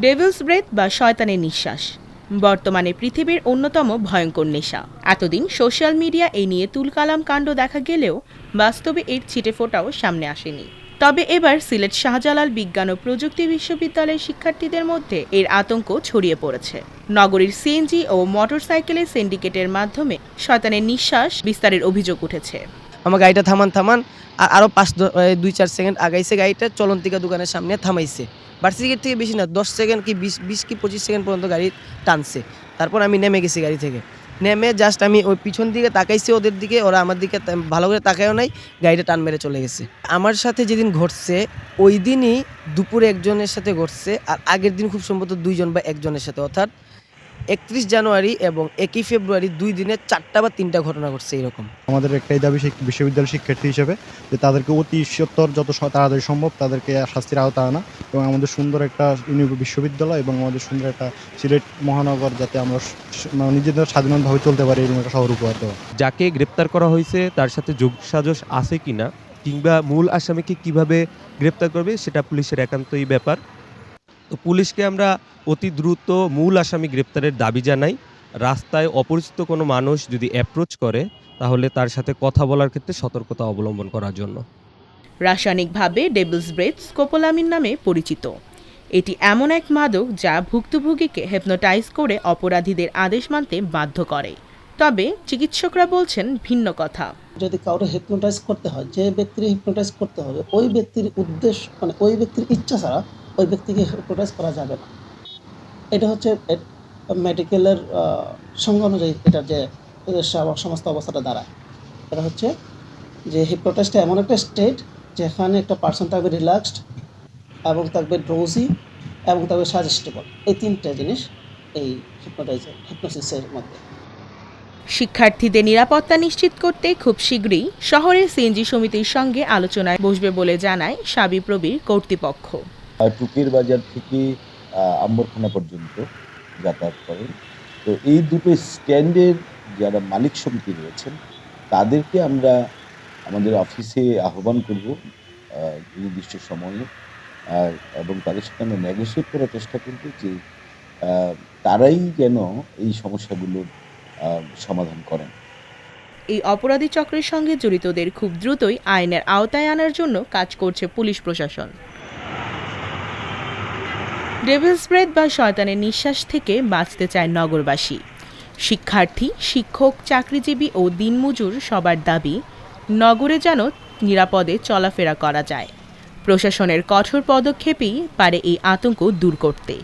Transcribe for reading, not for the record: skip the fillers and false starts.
Devil's breadth বা শয়তানের নিঃশ্বাস বর্তমানে পৃথিবীর অন্যতম ভয়ঙ্কর নেশা। এতদিন সোশ্যাল মিডিয়া এই নিয়ে তুলকালাম কাণ্ড দেখা গেলেও বাস্তবে এর ছিটেফোঁটাও সামনে আসেনি। তবে এবার সিলেট শাহজালাল বিজ্ঞান ও প্রযুক্তি বিশ্ববিদ্যালয়ের শিক্ষার্থীদের মধ্যে এর আতঙ্ক ছড়িয়ে পড়েছে। নগরীর সিএনজি ও মোটরসাইকেলের সিন্ডিকেটের মাধ্যমে শয়তানের নিঃশ্বাস বিস্তারের অভিযোগ উঠেছে। আমার গাড়িটা থামান আর আরও 2-4 সেকেন্ড আগাইছে, গাড়িটা চলন্তিকা দোকানের সামনে থামাইছে। ভার্সিটির থেকে বেশি না, 10 সেকেন্ড কি 20 কি 25 সেকেন্ড পর্যন্ত গাড়ি টানছে। তারপর আমি নেমে গেছি গাড়ি থেকে। নেমে জাস্ট আমি ওই পিছন দিকে তাকাইছি ওদের দিকে, ওরা আমার দিকে ভালো করে তাকায়ও নাই, গাড়িটা টান মেরে চলে গেছে। আমার সাথে যেদিন ঘটছে ওই দিনই দুপুরে একজনের সাথে ঘটছে, আর আগের দিন খুব সম্ভবত 2 জন বা 1 জনের সাথে, অর্থাৎ 31 জানুয়ারি এবং 1 ফেব্রুয়ারি 2 দিনে 4টা বা 3টা ঘটনা ঘটছে এরকম। আমাদের একটাই দাবি বিশ্ববিদ্যালয়ের শিক্ষার্থী হিসেবে যে তাদেরকে অতি সত্বর যত তাড়াতাড়ি সম্ভব তাদেরকে শাস্তির আওতায় আনা এবং আমাদের সুন্দর একটা বিশ্ববিদ্যালয় এবং আমাদের সুন্দর একটা সিলেট মহানগর যাতে আমরা নিজেদের স্বাধীনভাবে চলতে পারি এরকম একটা শহর উপহার দেওয়া। যাকে গ্রেপ্তার করা হয়েছে তার সাথে যোগসাজশ আছে কিনা কিংবা মূল আসামিকে কিভাবে গ্রেপ্তার করবে সেটা পুলিশের একান্তই ব্যাপার। তো পুলিশকে আমরা অতি দ্রুত মূল আসামি গ্রেপ্তারের দাবি জানাই। রাস্তায় অপরিচিত কোনো মানুষ যদি অ্যাপ্রোচ করে তাহলে তার সাথে কথা বলার ক্ষেত্রে সতর্কতা অবলম্বন করার জন্য। রাসায়নিকভাবে ডেভিলস ব্রেথ স্কোপোলামিন নামে পরিচিত। এটি এমন এক মাদক যা ভুক্তভোগীকে হিপনোটাইজ করে অপরাধীদের আদেশ মানতে বাধ্য করে। তবে চিকিৎসকরা বলছেন ভিন্ন কথা। যদি কাউকে হিপনোটাইজ করতে হয়, যে ব্যক্তির হিপনোটাইজ করতে হবে ওই ব্যক্তির উদ্দেশ্য মানে ওই ব্যক্তির ইচ্ছা ছাড়া ওই ব্যক্তিকে হিপনোটাইজ করা যাবে না। এটা হচ্ছে মেডিকেলের সংজ্ঞা অনুযায়ী এটার যে সমস্ত অবস্থাটা দাঁড়ায়। এটা হচ্ছে যে হিপনোটাইজটা এমন একটা স্টেট যেখানে একটা পার্সন থাকবে রিল্যাক্সড এবং থাকবে ড্রোজি এবং থাকবে সাজেস্টেবল। এই 3টে জিনিস এই হিপনোসিসের মধ্যে। শিক্ষার্থীদের নিরাপত্তা নিশ্চিত করতে খুব শীঘ্রই শহরের সিএনজি সমিতির সঙ্গে আলোচনায় বসবে বলে জানায় শাবিপ্রবির কর্তৃপক্ষ। টুকির বাজার থেকে আম্বরখানা পর্যন্ত যাতায়াত করেন। তো এই দুটো স্ট্যান্ডের যারা মালিক সমিতি রয়েছেন তাদেরকে আমরা আমাদের অফিসে আহ্বান করব নির্দিষ্ট সময়ে, এবং তাদের সাথে আমরা নেগোসিয়েট করার চেষ্টা করব যে তারাই যেন এই সমস্যাগুলোর সমাধান করেন। এই অপরাধী চক্রের সঙ্গে জড়িতদের খুব দ্রুতই আইনের আওতায় আনার জন্য কাজ করছে পুলিশ প্রশাসন। ডেভিলস ব্রেথ বা শয়তানের নিঃশ্বাস থেকে বাঁচতে চায় নগরবাসী। শিক্ষার্থী, শিক্ষক, চাকরিজীবী ও দিনমজুর সবার দাবি নগরে যেন নিরাপদে চলাফেরা করা যায়। প্রশাসনের কঠোর পদক্ষেপই পারে এই আতঙ্ক দূর করতে।